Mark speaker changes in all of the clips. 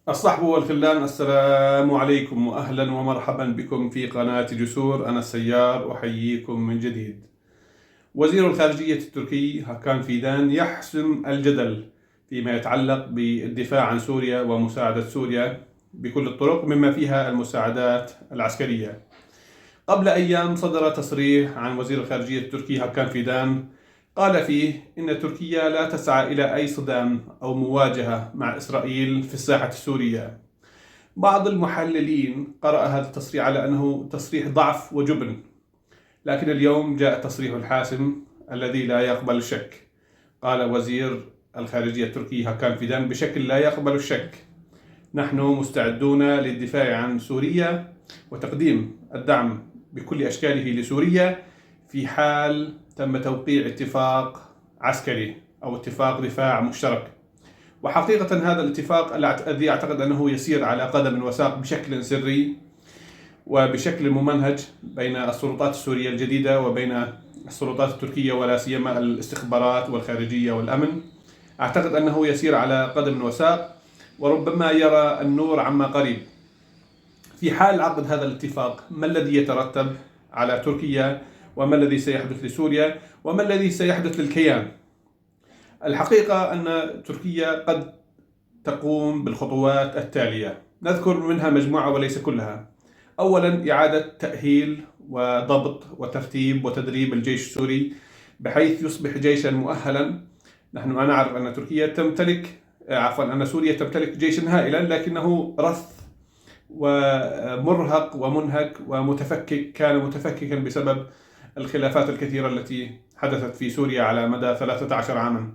Speaker 1: الصحب والخلان، السلام عليكم وأهلا ومرحبا بكم في قناة جسور. أنا السيار أحييكم من جديد. وزير الخارجية التركي هاكان فيدان يحسم الجدل فيما يتعلق بالدفاع عن سوريا ومساعدة سوريا بكل الطرق مما فيها المساعدات العسكرية. قبل أيام صدر تصريح عن وزير الخارجية التركي هاكان فيدان قال فيه إن تركيا لا تسعى إلى أي صدام أو مواجهة مع إسرائيل في الساحة السورية. بعض المحللين قرأ هذا التصريح على أنه تصريح ضعف وجبن، لكن اليوم جاء التصريح الحاسم الذي لا يقبل الشك. قال وزير الخارجية التركي هاكان فيدان بشكل لا يقبل الشك: نحن مستعدون للدفاع عن سوريا وتقديم الدعم بكل أشكاله لسوريا في حال تم توقيع اتفاق عسكري أو اتفاق دفاع مشترك. وحقيقة هذا الاتفاق الذي أعتقد أنه يسير على قدم وساق بشكل سري وبشكل ممنهج بين السلطات السورية الجديدة وبين السلطات التركية، ولا سيما الاستخبارات والخارجية والأمن، أعتقد أنه يسير على قدم وساق وربما يرى النور عما قريب. في حال عقد هذا الاتفاق، ما الذي يترتب على تركيا وما الذي سيحدث لسوريا وما الذي سيحدث للكيان؟ الحقيقة أن تركيا قد تقوم بالخطوات التالية، نذكر منها مجموعة وليس كلها. أولا، إعادة تأهيل وضبط وترتيب وتدريب الجيش السوري بحيث يصبح جيشا مؤهلا. نحن نعرف أن أن سوريا تمتلك جيشا هائلا، لكنه رث ومرهق ومنهك ومتفكك، كان متفككا بسبب الخلافات الكثيرة التي حدثت في سوريا على مدى 13 عاما.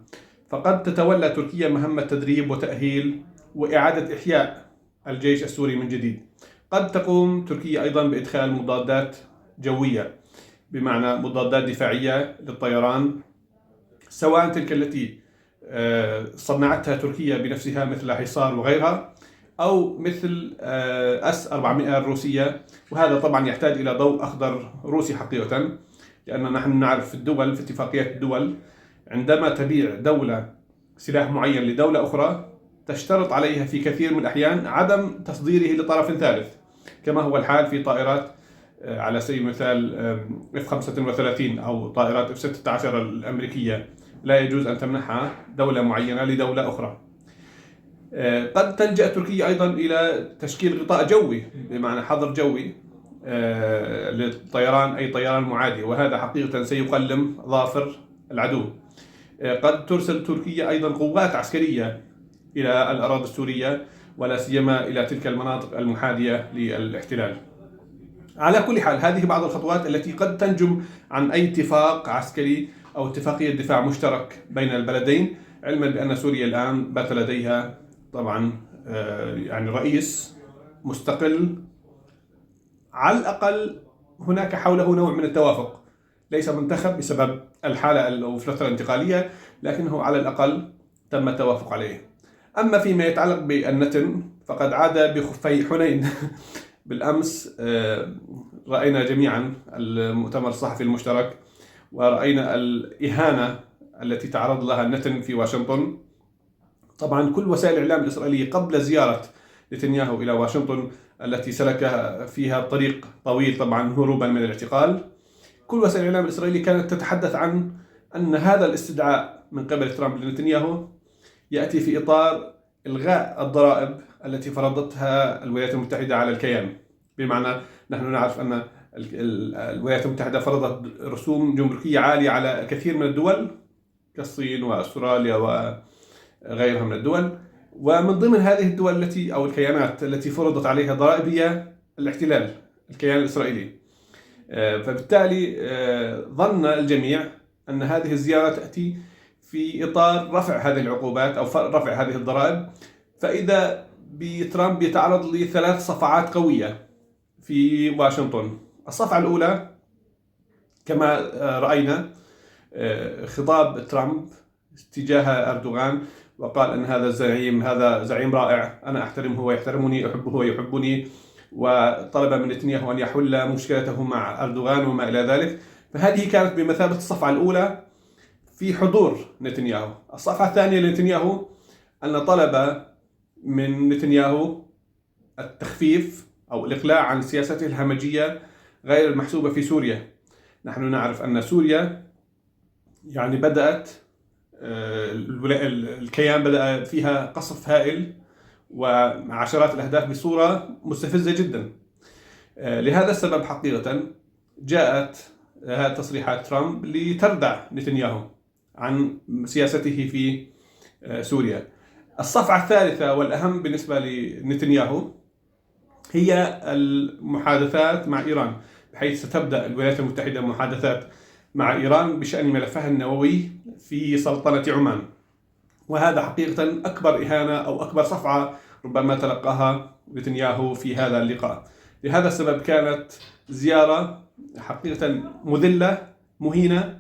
Speaker 1: فقد تتولى تركيا مهمة تدريب وتأهيل وإعادة إحياء الجيش السوري من جديد. قد تقوم تركيا أيضا بإدخال مضادات جوية، بمعنى مضادات دفاعية للطيران، سواء تلك التي صنعتها تركيا بنفسها مثل حصار وغيرها، أو مثل S-400 الروسية. وهذا طبعا يحتاج إلى ضوء أخضر روسي حقيقة، لأن نحن نعرف في اتفاقيات الدول عندما تبيع دولة سلاح معين لدولة أخرى تشترط عليها في كثير من الأحيان عدم تصديره لطرف ثالث، كما هو الحال في طائرات على سبيل المثال F-35 أو طائرات F-16 الأمريكية، لا يجوز أن تمنحها دولة معينة لدولة أخرى. قد تلجأ تركيا أيضا إلى تشكيل غطاء جوي، بمعنى حظر جوي للطيران، أي طيران معادي، وهذا حقيقة سيقلم ظافر العدو. قد ترسل تركيا أيضا قوات عسكرية إلى الأراضي السورية، ولا سيما إلى تلك المناطق المحاذية للاحتلال. على كل حال، هذه بعض الخطوات التي قد تنجم عن أي اتفاق عسكري أو اتفاقية دفاع مشترك بين البلدين، علما بأن سوريا الآن بات لديها طبعا يعني رئيس مستقل، على الأقل هناك حوله نوع من التوافق، ليس منتخب بسبب الحالة أو الفترة الانتقالية، لكنه على الأقل تم التوافق عليه. أما فيما يتعلق بالنتن فقد عاد بخفي حنين. بالأمس رأينا جميعا المؤتمر الصحفي المشترك، ورأينا الإهانة التي تعرض لها النتن في واشنطن. طبعا كل وسائل الإعلام الإسرائيلية قبل زيارة نتنياهو إلى واشنطن التي سلك فيها طريق طويل طبعا هروبا من الاعتقال، كل وسائل الإعلام الإسرائيلية كانت تتحدث عن أن هذا الاستدعاء من قبل ترامب لنتنياهو يأتي في إطار إلغاء الضرائب التي فرضتها الولايات المتحدة على الكيان. بمعنى نحن نعرف أن الولايات المتحدة فرضت رسوم جمركية عالية على الكثير من الدول كالصين وأستراليا وغيرها من الدول، ومن ضمن هذه الدول أو الكيانات التي فرضت عليها ضرائب هي الاحتلال، الكيان الإسرائيلي. فبالتالي ظن الجميع أن هذه الزيارة تأتي في إطار رفع هذه العقوبات أو رفع هذه الضرائب، فإذا بترامب يتعرض لثلاث صفعات قوية في واشنطن. الصفعة الأولى كما رأينا خطاب ترامب تجاه أردوغان، وقال أن هذا زعيم رائع، أنا أحترمه ويحترمني، أحبه ويحبني، وطلب من نتنياهو أن يحل مشكلته مع أردوغان وما إلى ذلك. فهذه كانت بمثابة الصفعة الأولى في حضور نتنياهو. الصفحة الثانية لنتنياهو أن طلب من نتنياهو التخفيف أو الإقلاع عن سياسته الهمجية غير المحسوبة في سوريا. نحن نعرف أن سوريا يعني بدأت الكيان بدأ فيها قصف هائل وعشرات الأهداف بصورة مستفزة جدا. لهذا السبب حقيقة جاءت تصريحات ترامب لتردع نتنياهو عن سياسته في سوريا. الصفعة الثالثة والأهم بالنسبة لنتنياهو هي المحادثات مع إيران، بحيث ستبدأ الولايات المتحدة محادثات مع إيران بشأن ملفها النووي في سلطنة عمان. وهذا حقيقة أكبر إهانة أو أكبر صفعة ربما تلقاها نتنياهو في هذا اللقاء. لهذا السبب كانت زيارة حقيقة مذلة مهينة.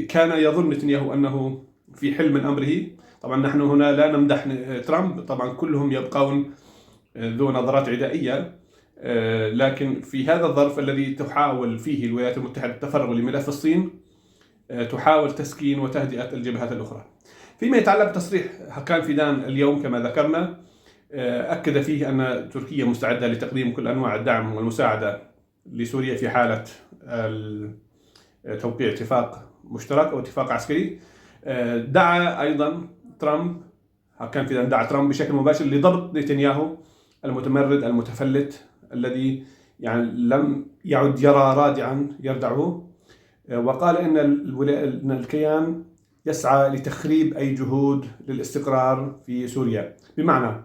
Speaker 1: كان يظن نتنياهو أنه في حلم من أمره. طبعا نحن هنا لا نمدح ترامب، طبعا كلهم يبقون ذو نظرات عدائية، لكن في هذا الظرف الذي تحاول فيه الولايات المتحدة التفرغ لملف الصين، تحاول تسكين وتهدئة الجبهات الأخرى. فيما يتعلق بتصريح هكان فيدان اليوم كما ذكرنا، أكد فيه أن تركيا مستعدة لتقديم كل أنواع الدعم والمساعدة لسوريا في حالة توقيع اتفاق مشترك أو اتفاق عسكري. دعا أيضا ترامب، هكان فيدان دعا ترامب بشكل مباشر لضبط نتنياهو المتمرد المتفلت الذي يعني لم يعد يرى رادعا يردعه، وقال إن الكيان يسعى لتخريب أي جهود للاستقرار في سوريا. بمعنى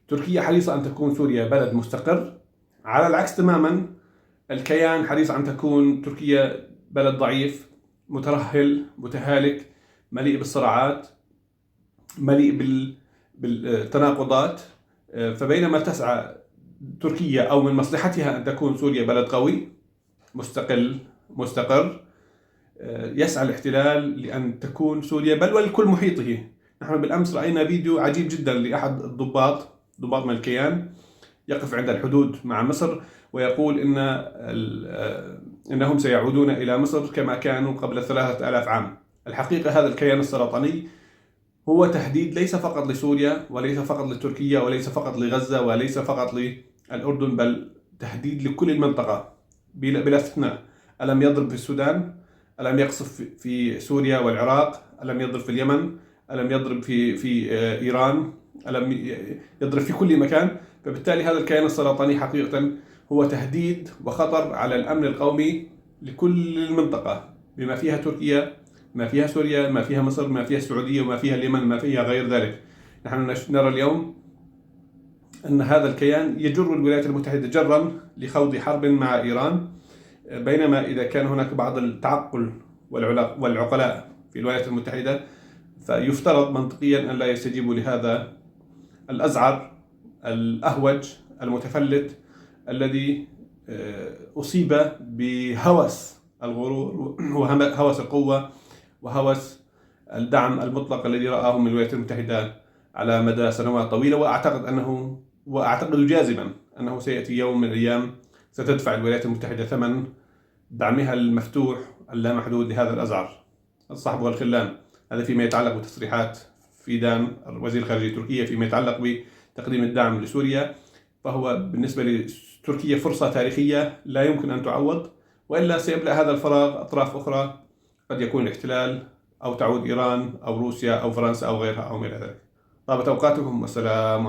Speaker 1: تركيا حريصة أن تكون سوريا بلد مستقر، على العكس تماما الكيان حريص أن تكون تركيا بلد ضعيف مترهل متهالك مليء بالصراعات مليء بالتناقضات. فبينما تسعى تركيا أو من مصلحتها أن تكون سوريا بلد قوي مستقل مستقر، يسعى الاحتلال لأن تكون سوريا بل ولكل محيطه. نحن بالأمس رأينا فيديو عجيب جدا لأحد ضباط من الكيان يقف عند الحدود مع مصر ويقول إنهم سيعودون إلى مصر كما كانوا قبل 3000 عام. الحقيقة هذا الكيان السرطاني هو تهديد ليس فقط لسوريا وليس فقط لتركيا وليس فقط لغزة وليس فقط للأردن، بل تهديد لكل المنطقة بلا استثناء. ألم يضرب في السودان؟ ألم يقصف في سوريا والعراق؟ ألم يضرب في اليمن؟ ألم يضرب في إيران؟ ألم يضرب في كل مكان؟ فبالتالي هذا الكيان السرطاني حقيقة هو تهديد وخطر على الأمن القومي لكل المنطقة، بما فيها تركيا، ما فيها سوريا، ما فيها مصر، ما فيها السعودية، وما فيها اليمن، ما فيها غير ذلك. نحن نرى اليوم أن هذا الكيان يجر الولايات المتحدة جرا لخوض حرب مع إيران، بينما إذا كان هناك بعض التعقل والعقلاء في الولايات المتحدة فيفترض منطقيا أن لا يستجيبوا لهذا الأزعر الأهوج المتفلت الذي أصيب بهوس الغرور وهوس القوة وهوس الدعم المطلق الذي رآه من الولايات المتحدة على مدى سنوات طويلة. وأعتقد جازما أنه سيأتي يوم من الأيام ستدفع الولايات المتحدة ثمن دعمها المفتوح اللامحدود لهذا الأزعر الصحب والخلان. هذا فيما يتعلق بتصريحات فيدان وزير خارجية تركيا فيما يتعلق بتقديم الدعم لسوريا، فهو بالنسبة لتركيا فرصة تاريخية لا يمكن أن تعوض، وإلا سيملأ هذا الفراغ أطراف أخرى، قد يكون الاحتلال أو تعود إيران أو روسيا أو فرنسا أو غيرها أو ما إلى ذلك. طابت أوقاتكم والسلام.